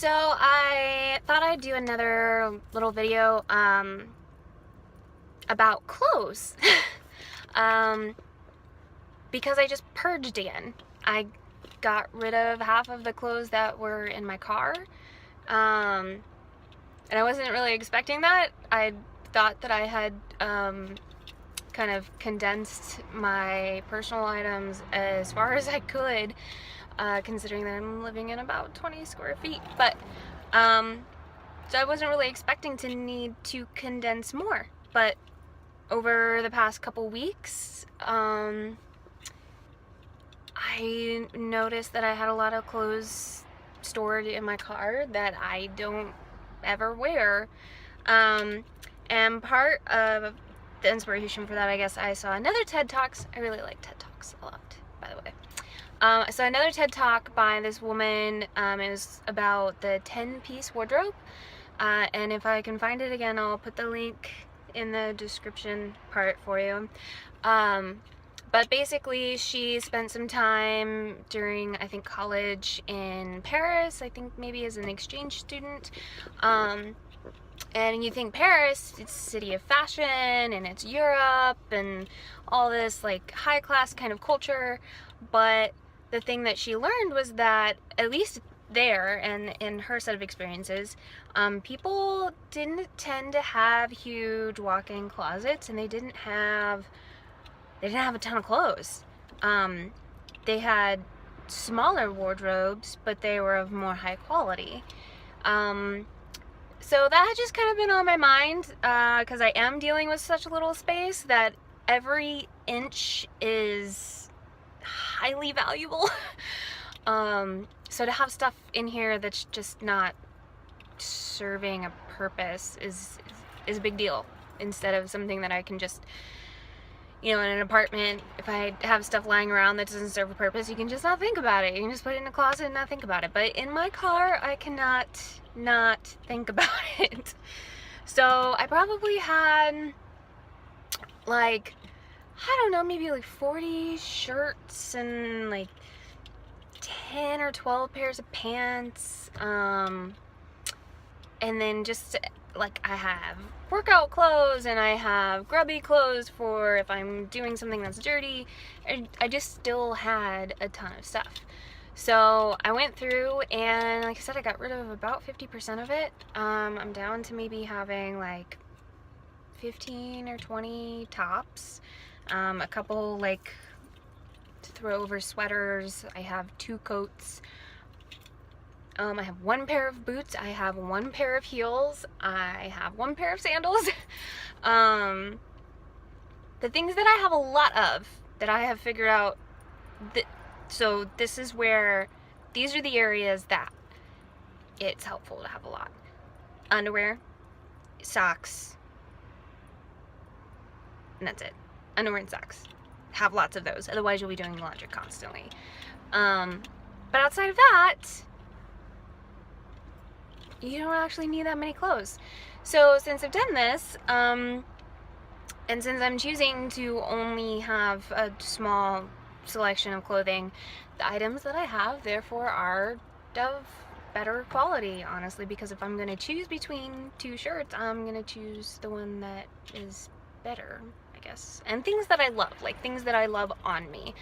So I thought I'd do another little video about clothes um, because I just purged again. I got rid of half of the clothes that were in my car, and I wasn't really expecting that. I thought that I had kind of condensed my personal items as far as I could, considering that I'm living in about 20 square feet. But so I wasn't really expecting to need to condense more. But over the past couple weeks, I noticed that I had a lot of clothes stored in my car that I don't ever wear. And part of the inspiration for that, I guess, I saw another TED Talks. I really like TED Talks a lot, by the way. I saw another TED Talk by this woman. It was about the 10-piece wardrobe. And if I can find it again, I'll put the link in the description part for you. But basically, she spent some time during, I think, college in Paris, I think maybe as an exchange student. And you think Paris, it's a city of fashion, and it's Europe, and all this, like, high-class kind of culture. But the thing that she learned was that, at least there and in her set of experiences, people didn't tend to have huge walk-in closets, and they didn't have a ton of clothes. They had smaller wardrobes, but they were of more high quality. So that had just kind of been on my mind, because I am dealing with such a little space that every inch is highly valuable. So to have stuff in here that's just not serving a purpose is a big deal, instead of something that I can just, in an apartment, if I have stuff lying around that doesn't serve a purpose, you can just not think about it. You can just put it in a closet and not think about it. But in my car, I cannot not think about it. So I probably had, like, I don't know, maybe like 40 shirts and like 10 or 12 pairs of pants. And then just, like, I have workout clothes and I have grubby clothes for if I'm doing something that's dirty. I just still had a ton of stuff. So I went through and, like I said, I got rid of about 50% of it. I'm down to maybe having like 15 or 20 tops, a couple like to throw over sweaters. I have 2 coats. I have 1 pair of boots, I have 1 pair of heels, I have 1 pair of sandals. The things that I have a lot of, that I have figured out, so this is where, these are the areas that it's helpful to have a lot. Underwear, socks, and that's it. Underwear and socks. Have lots of those, otherwise you'll be doing laundry constantly. But outside of that, you don't actually need that many clothes. So since I've done this, and since I'm choosing to only have a small selection of clothing, the items that I have therefore are of better quality, honestly, because if I'm going to choose between 2 shirts, I'm going to choose the one that is better, I guess. And things that I love, like things that I love on me.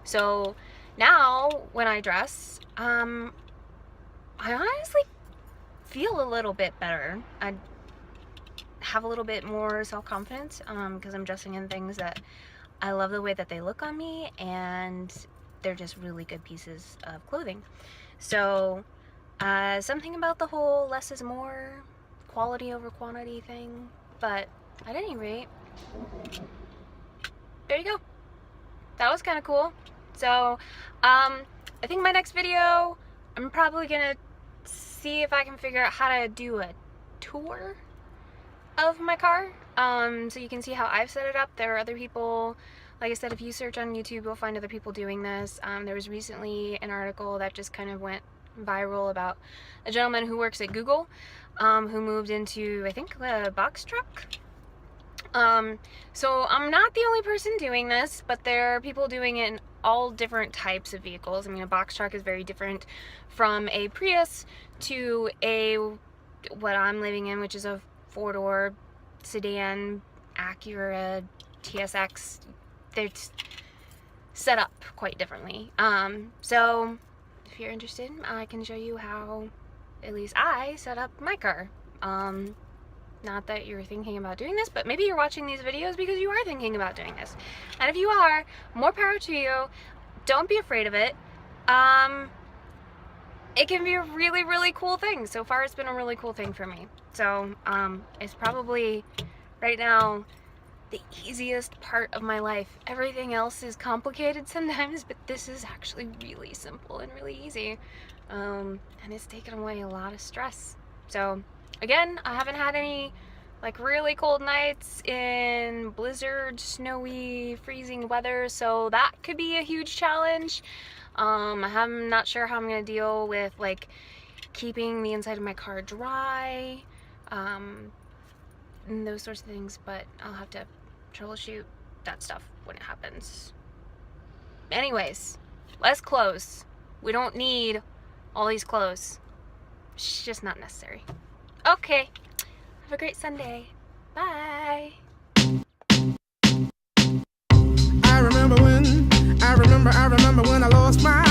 So now when I dress, I honestly feel a little bit better. I have a little bit more self-confidence, because I'm dressing in things that I love the way that they look on me, and they're just really good pieces of clothing. So something about the whole less is more, quality over quantity thing. But at any rate, there you go. That was kind of cool. So I think my next video, I'm probably gonna see if I can figure out how to do a tour of my car, so you can see how I've set it up. There are other people, like I said, if you search on YouTube, you'll find other people doing this. There was recently an article that just kind of went viral about a gentleman who works at Google, who moved into, I think, a box truck, So I'm not the only person doing this, but there are people doing it in all different types of vehicles. I mean, a box truck is very different from a Prius to what I'm living in, which is a 4-door sedan Acura TSX. They're set up quite differently. So if you're interested, I can show you how at least I set up my car. Not that you're thinking about doing this, but maybe you're watching these videos because you are thinking about doing this. And if you are, more power to you. Don't be afraid of it. It can be a really, really cool thing. So far, it's been a really cool thing for me. So, it's probably, right now, the easiest part of my life. Everything else is complicated sometimes, but this is actually really simple and really easy. And it's taken away a lot of stress. So, again, I haven't had any like really cold nights in blizzard, snowy, freezing weather, so that could be a huge challenge. I'm not sure how I'm gonna deal with like keeping the inside of my car dry, and those sorts of things, but I'll have to troubleshoot that stuff when it happens. Anyways, less clothes. We don't need all these clothes. It's just not necessary. Okay, have a great Sunday. Bye. I remember when I lost my